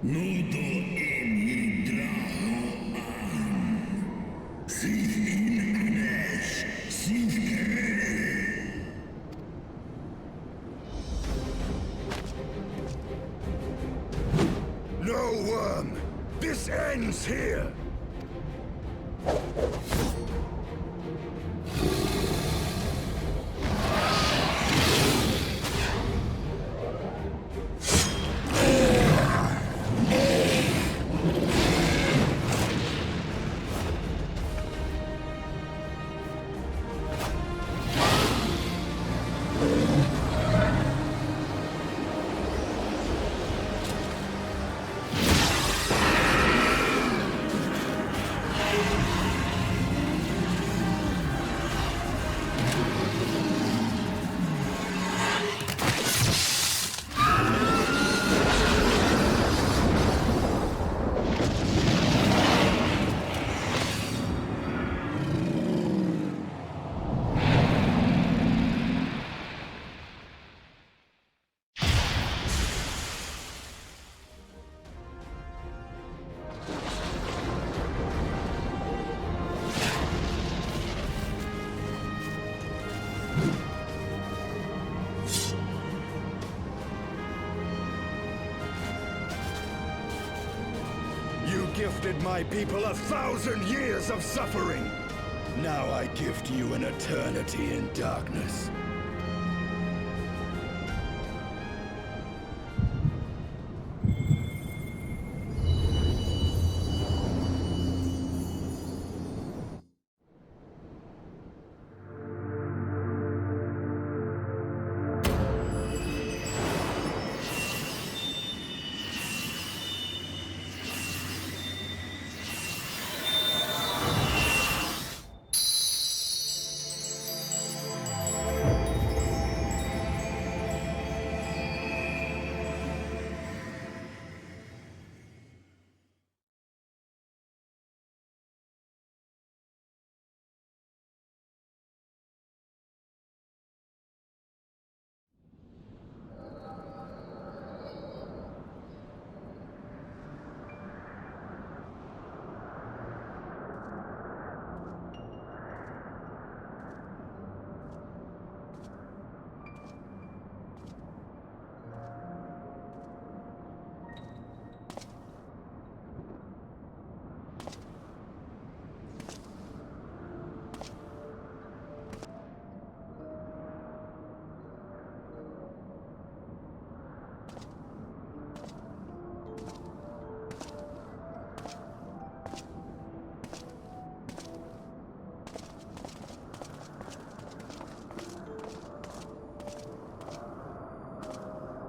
Nudo emi draho an. Sif in anesh, sif kerere. No worm! This ends here! Gifted my people 1,000 years of suffering. Now I gift you an eternity in darkness.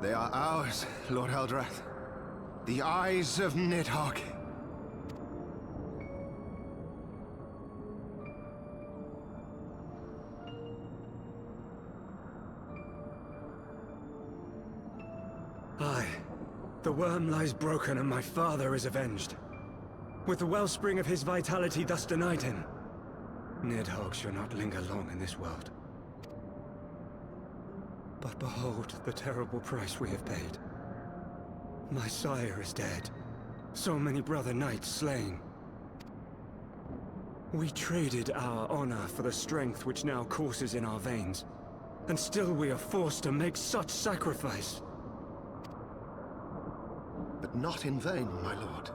They are ours, Lord Eldrath. The eyes of Nidhogg. Aye. The worm lies broken and my father is avenged. With the wellspring of his vitality thus denied him, Nidhogg shall not linger long in this world. But behold the terrible price we have paid. My sire is dead. So many brother knights slain. We traded our honor for the strength which now courses in our veins. And still we are forced to make such sacrifice. But not in vain, my lord.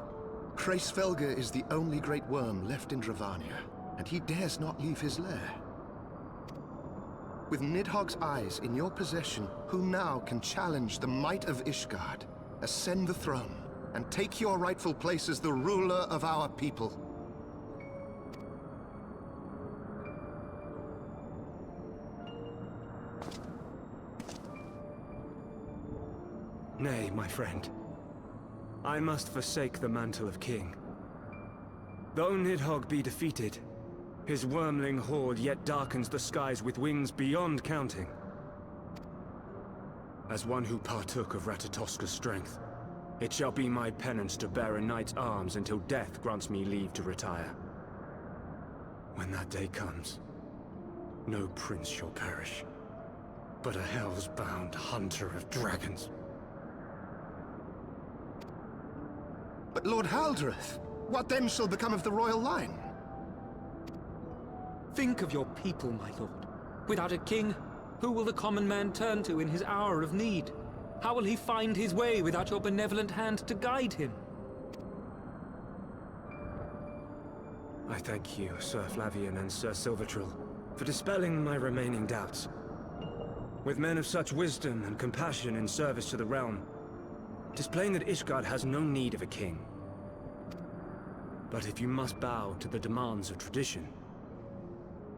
Hraesvelgr is the only great worm left in Dravania, and he dares not leave his lair. With Nidhogg's eyes in your possession, who now can challenge the might of Ishgard, ascend the throne, and take your rightful place as the ruler of our people? Nay, my friend. I must forsake the mantle of king. Though Nidhogg be defeated, his wormling horde yet darkens the skies with wings beyond counting. As one who partook of Ratatoska's strength, it shall be my penance to bear a knight's arms until death grants me leave to retire. When that day comes, no prince shall perish, but a hell's-bound hunter of dragons. Lord Haldreth, what then shall become of the royal line? Think of your people, my lord. Without a king, who will the common man turn to in his hour of need? How will he find his way without your benevolent hand to guide him? I thank you, Sir Flavian and Sir Silvertrill, for dispelling my remaining doubts. With men of such wisdom and compassion in service to the realm, it is plain that Ishgard has no need of a king. But if you must bow to the demands of tradition,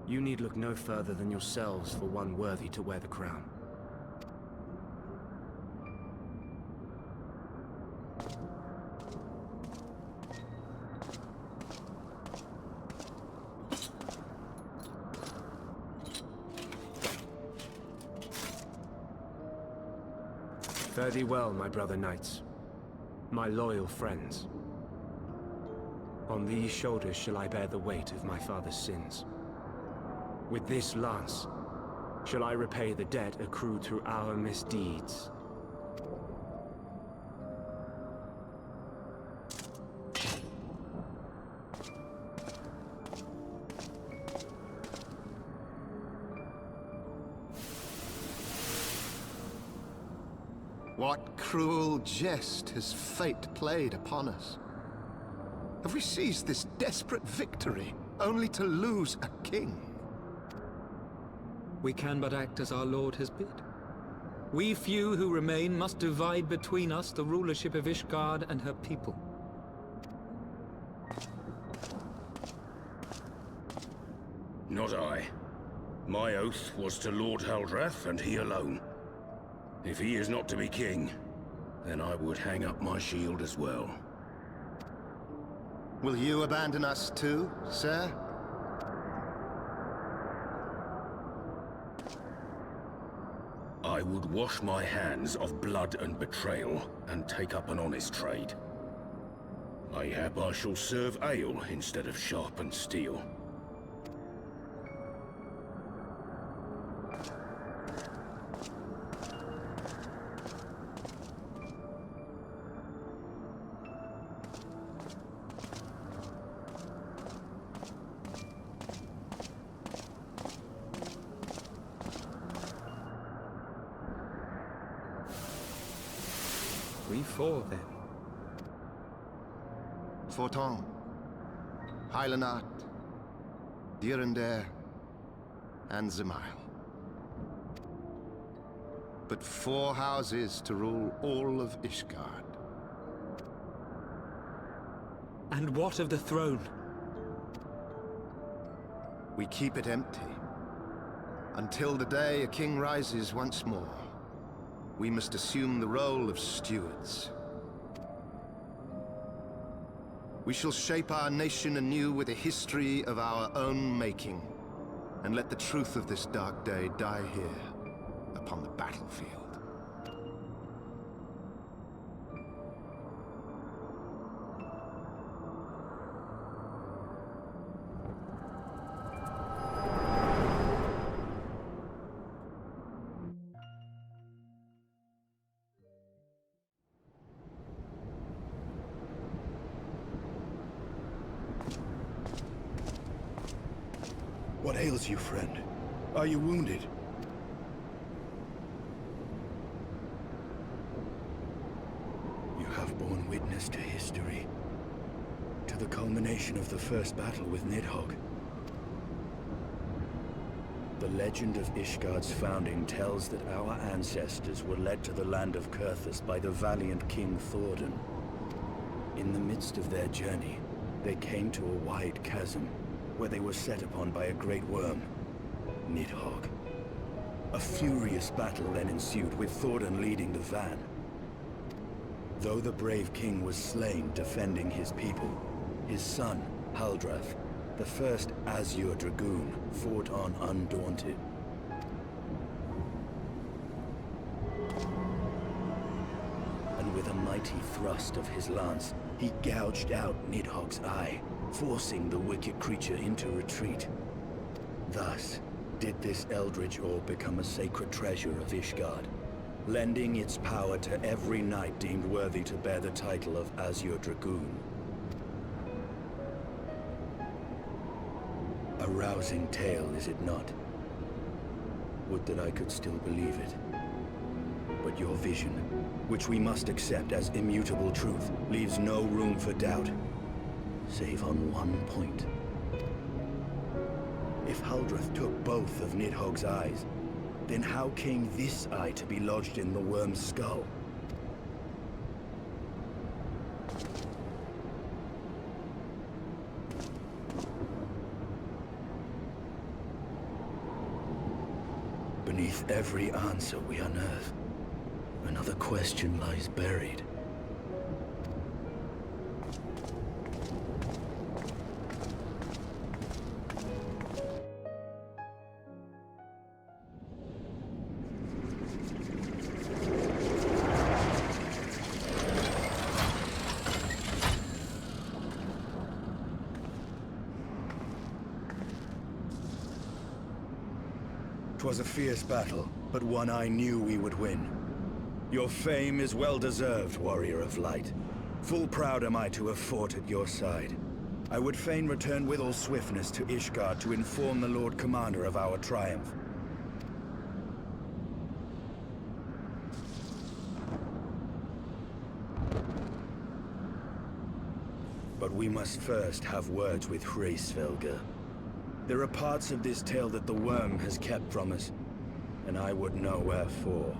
you need look no further than yourselves for one worthy to wear the crown. Fare thee well, my brother knights, my loyal friends. On these shoulders shall I bear the weight of my father's sins. With this lance shall I repay the debt accrued through our misdeeds. What cruel jest has fate played upon us? Have we seized this desperate victory only to lose a king? We can but act as our lord has bid. We few who remain must divide between us the rulership of Ishgard and her people. Not I. My oath was to Lord Haldreth, and he alone. If he is not to be king, then I would hang up my shield as well. Will you abandon us too, sir? I would wash my hands of blood and betrayal, and take up an honest trade. Mayhap I shall serve ale instead of sharpened steel. We four, then. Forton, Heilenat, Dyrendare, and Zemail. But 4 houses to rule all of Ishgard. And what of the throne? We keep it empty. Until the day a king rises once more. We must assume the role of stewards. We shall shape our nation anew with a history of our own making, and let the truth of this dark day die here, upon the battlefield. What ails you, friend? Are you wounded? You have borne witness to history. To the culmination of the first battle with Nidhogg. The legend of Ishgard's founding tells that our ancestors were led to the land of Kurthus by the valiant King Thordan. In the midst of their journey, they came to a wide chasm, where they were set upon by a great worm, Nidhogg. A furious battle then ensued, with Thordan leading the van. Though the brave king was slain defending his people, his son, Haldreth, the first Azure Dragoon, fought on undaunted. And with a mighty thrust of his lance, he gouged out Nidhogg's eye, forcing the wicked creature into retreat. Thus, did this eldritch orb become a sacred treasure of Ishgard, lending its power to every knight deemed worthy to bear the title of Azure Dragoon. A rousing tale, is it not? Would that I could still believe it. But your vision, which we must accept as immutable truth, leaves no room for doubt, save on one point. If Huldreth took both of Nidhogg's eyes, then how came this eye to be lodged in the worm's skull? Beneath every answer we unearth, another question lies buried. 'Twas a fierce battle, but one I knew we would win. Your fame is well deserved, warrior of light. Full proud am I to have fought at your side. I would fain return with all swiftness to Ishgard to inform the Lord Commander of our triumph. But we must first have words with Hraesvelgr. There are parts of this tale that the worm has kept from us, and I would know wherefore.